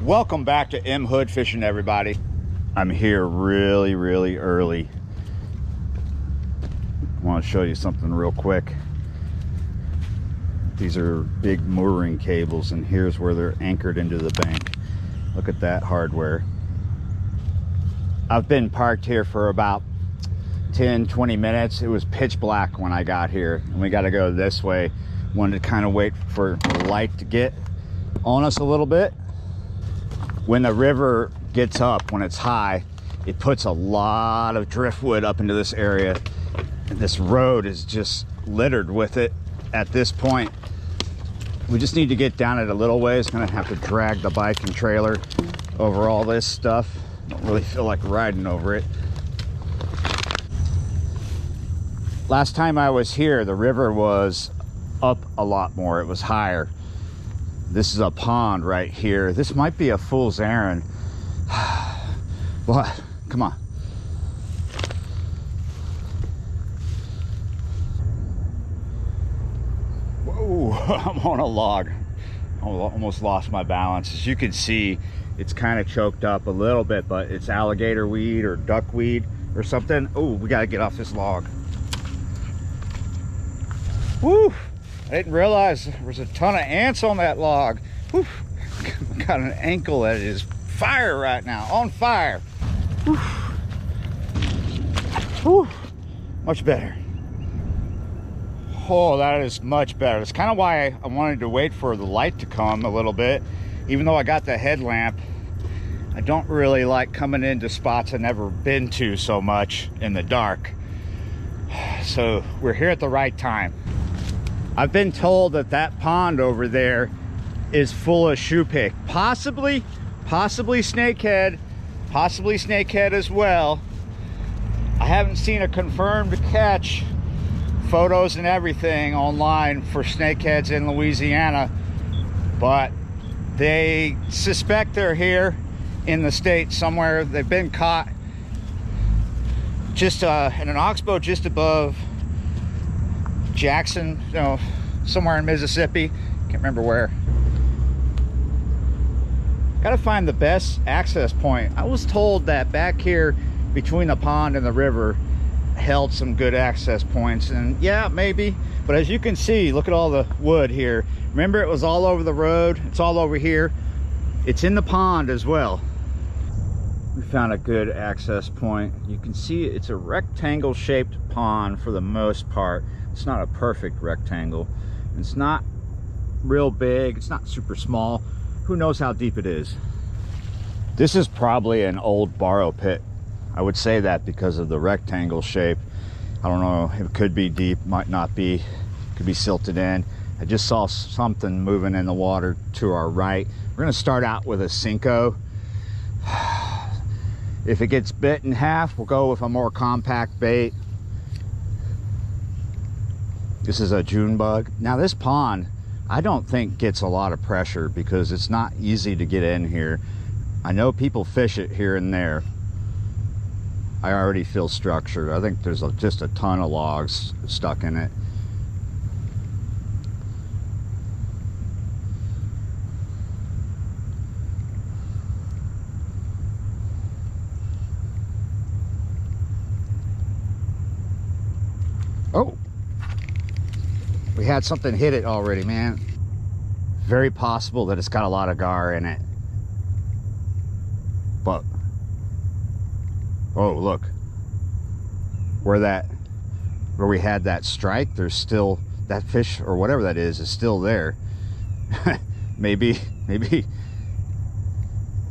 Welcome back to M Hood Fishing, everybody. I'm here really early. I want to show you something real quick. These are big mooring cables, and here's where they're anchored into the bank. Look at that hardware. I've been parked here for about 10-20 minutes. It was pitch black when I got here, and we got to go this way. Wanted to kind of wait for the light to get on us a little bit. When the river gets up, when it's high, it puts a lot of driftwood up into this area. And this road is just littered with it at this point. We just need to get down it a little ways. Gonna have to drag the bike and trailer over all this stuff. Don't really feel like riding over it. Last time I was here, the river was up a lot more. It was higher. This is a pond right here. This might be a fool's errand. What? Come on. Whoa, I'm on a log. I almost lost my balance. As you can see, it's kind of choked up a little bit, but it's alligator weed or duckweed or something. Oh, we gotta get off this log. Woo! I didn't realize there was a ton of ants on that log. Whew. Got an ankle that is fire right now, on fire. Whew. Whew. Much better. Oh, that is much better. That's kind of why I wanted to wait for the light to come a little bit. Even though I got the headlamp, I don't really like coming into spots I've never been to so much in the dark. So we're here at the right time. I've been told that that pond over there is full of shoe pick. Possibly snakehead, possibly snakehead as well. I haven't seen a confirmed catch, photos and everything online for snakeheads in Louisiana, but they suspect they're here in the state somewhere. They've been caught just in an oxbow just above Jackson, you know, somewhere in Mississippi. Can't remember where. Gotta find the best access point. I was told that back here between the pond and the river held some good access points, and yeah, maybe, but as you can see, look at all the wood here. Remember, it was all over the road. It's all over here. It's in the pond as well. We found a good access point. You can see it's a rectangle shaped pond for the most part. It's not a perfect rectangle. It's not real big. It's not super small. Who knows how deep it is? This is probably an old borrow pit. I would say that because of the rectangle shape. I don't know. It could be deep, might not be. Could be silted in. I just saw something moving in the water to our right. We're gonna start out with a Cinco. If it gets bit in half, we'll go with a more compact bait. This is a June bug. Now this pond, I don't think gets a lot of pressure because it's not easy to get in here. I know people fish it here and there. I already feel structured. I think there's just a ton of logs stuck in it. Oh! We had something hit it already, man. Very possible that it's got a lot of gar in it. But, oh, look. Where we had that strike, there's still, that fish or whatever that is still there. maybe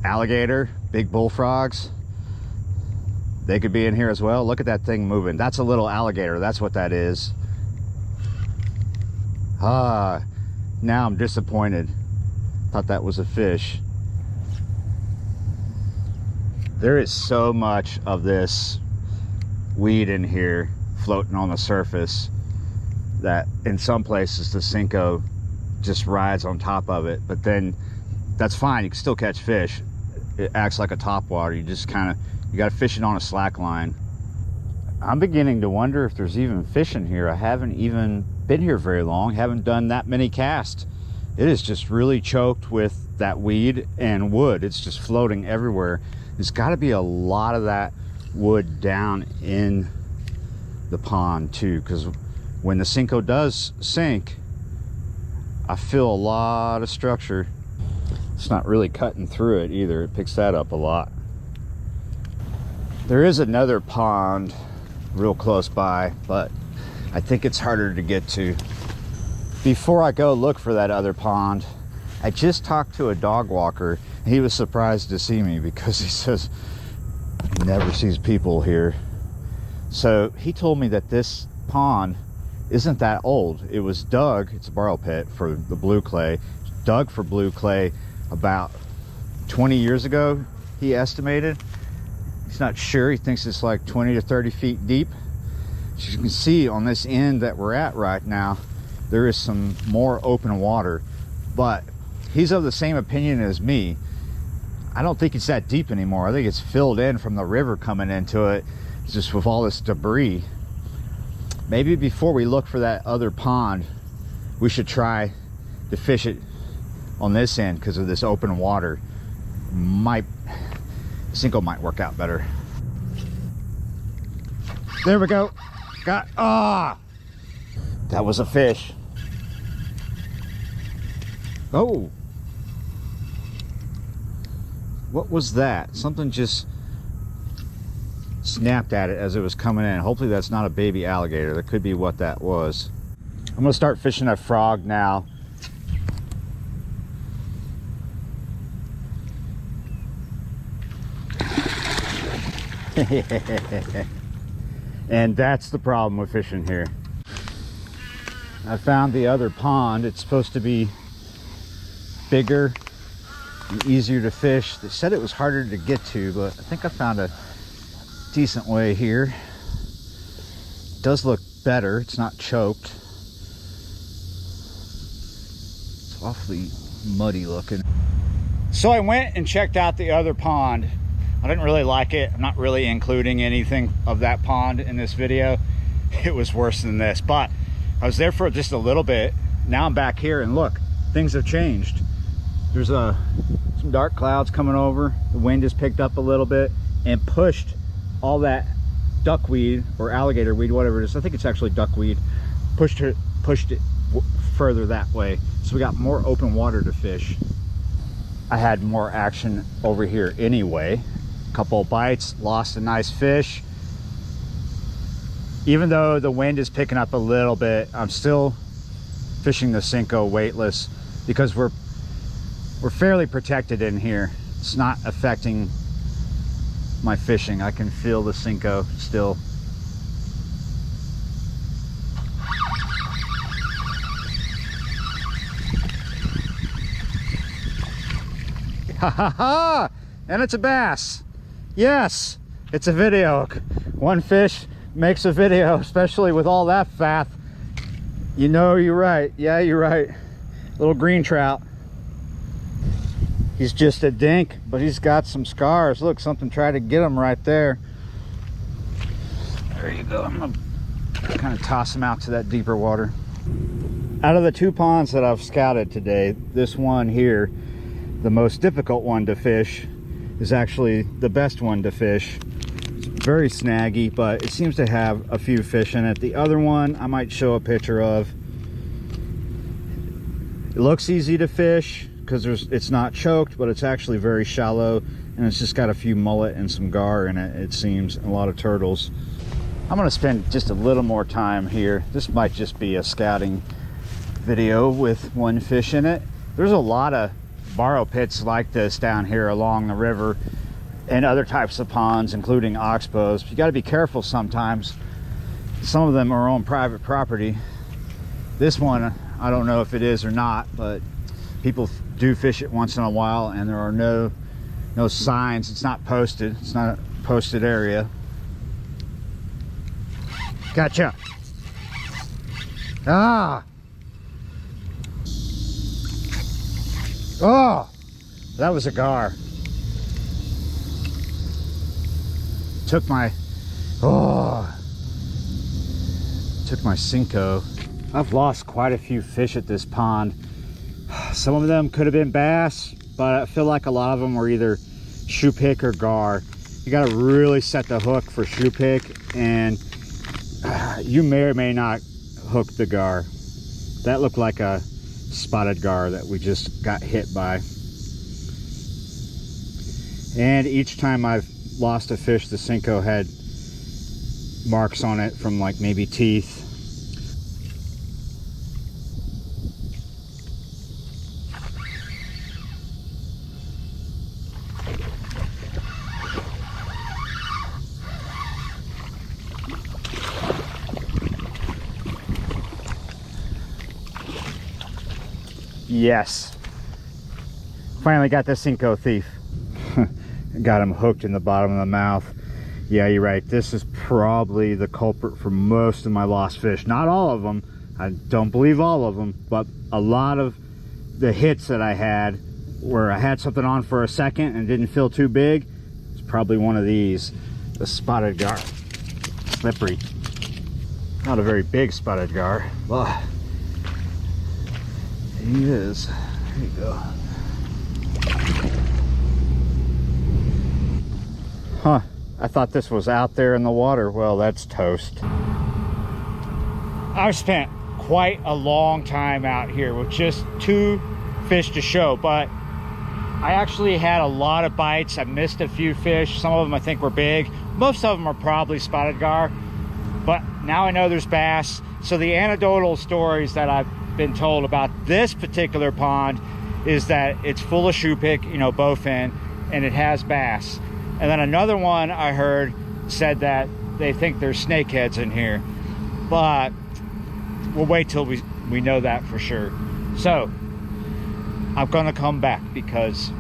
alligator, big bullfrogs. They could be in here as well. Look at that thing moving. That's a little alligator. That's what that is. Ah, now I'm disappointed. Thought that was a fish. There is so much of this weed in here floating on the surface that in some places the Cinco just rides on top of it. But then that's fine. You can still catch fish. It acts like a topwater. You just kind of, you got to fish it on a slack line. I'm beginning to wonder if there's even fish in here. I haven't even been here very long, haven't done that many casts. it is just really choked with that weed and wood. It's just floating everywhere. There's got to be a lot of that wood down in the pond too, because when the Cinco does sink, I feel a lot of structure. It's not really cutting through it either. It picks that up a lot. There is another pond real close by, but I think it's harder to get to. Before I go look for that other pond, I just talked to a dog walker. He was surprised to see me because he says he never sees people here. So he told me that this pond isn't that old. It was dug, it's a borrow pit for the blue clay, dug for blue clay about 20 years ago, he estimated. He's not sure, he thinks it's like 20 to 30 feet deep. As you can see on this end that we're at right now, there is some more open water, but he's of the same opinion as me. I don't think it's that deep anymore. I think it's filled in from the river coming into it, just with all this debris. Maybe before we look for that other pond, we should try to fish it on this end because of this open water. Cinco might work out better. There we go. Got, that was a fish. Oh, what was that? Something just snapped at it as it was coming in. Hopefully that's not a baby alligator. That could be what that was. I'm gonna start fishing a frog now. And that's the problem with fishing here. I found the other pond. It's supposed to be bigger and easier to fish. They said it was harder to get to, but I think I found a decent way here. It does look better. It's not choked. It's awfully muddy looking. So I went and checked out the other pond. I didn't really like it. I'm not really including anything of that pond in this video. It was worse than this, but I was there for just a little bit. Now I'm back here and look, things have changed. There's some dark clouds coming over. The wind has picked up a little bit and pushed all that duckweed or alligator weed, whatever it is. I think it's actually duckweed. Pushed it further that way. So we got more open water to fish. I had more action over here anyway. Couple bites, lost a nice fish. Even though the wind is picking up a little bit, I'm still fishing the Cinco weightless because we're fairly protected in here. It's not affecting my fishing. I can feel the Cinco still. Ha ha ha! And it's a bass. Yes, it's a video. One fish makes a video, especially with all that fat. You know, you're right. Yeah, you're right. Little green trout. He's just a dink, but he's got some scars. Look, something tried to get him right there. There you go. I'm gonna kind of toss him out to that deeper water. Out of the two ponds that I've scouted today, this one here, the most difficult one to fish, is actually the best one to fish. It's very snaggy, but it seems to have a few fish in it. The other one I might show a picture of. It looks easy to fish because it's not choked, but it's actually very shallow, and it's just got a few mullet and some gar in it, it seems, and a lot of turtles. I'm going to spend just a little more time here. This might just be a scouting video with one fish in it. There's a lot of borrow pits like this down here along the river and other types of ponds, including oxbows. You got to be careful sometimes. Some of them are on private property. This one, I don't know if it is or not, but people do fish it once in a while, and there are no signs. It's not posted. It's not a posted area. Gotcha. Ah. Oh, that was a gar. Took my Cinco. I've lost quite a few fish at this pond. Some of them could have been bass, but I feel like a lot of them were either shoe pick or gar. You got to really set the hook for shoe pick, and you may or may not hook the gar. That looked like a spotted gar that we just got hit by. And each time I've lost a fish, the Senko had marks on it from like maybe teeth. Yes, finally got the Senko thief. Got him hooked in the bottom of the mouth. Yeah, you're right, this is probably the culprit for most of my lost fish. Not all of them, I don't believe all of them, but a lot of the hits that I had where I had something on for a second and didn't feel too big, it's probably one of these, the spotted gar. Slippery. Not a very big spotted gar, but he is. There you go. Huh, I thought this was out there in the water. Well, that's toast. I've spent quite a long time out here with just 2 fish to show, but I actually had a lot of bites. I missed a few fish. Some of them I think were big. Most of them are probably spotted gar, but now I know there's bass. So the anecdotal stories that I've been told about this particular pond is that it's full of shoe pick, you know, bowfin, and it has bass. And then another one I heard said that they think there's snakeheads in here, but we'll wait till we know that for sure. So I'm gonna come back because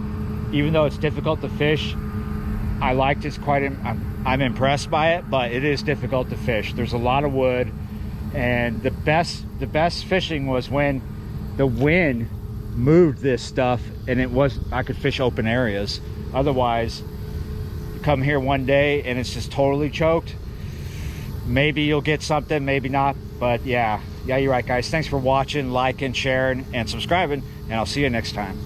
even though it's difficult to fish, I liked it. I'm impressed by it, but it is difficult to fish. There's a lot of wood, and the best fishing was when the wind moved this stuff and I could fish open areas. Otherwise, you come here one day and it's just totally choked. Maybe you'll get something, maybe not, but yeah, you're right, guys. Thanks for watching, liking, sharing, and subscribing, and I'll see you next time.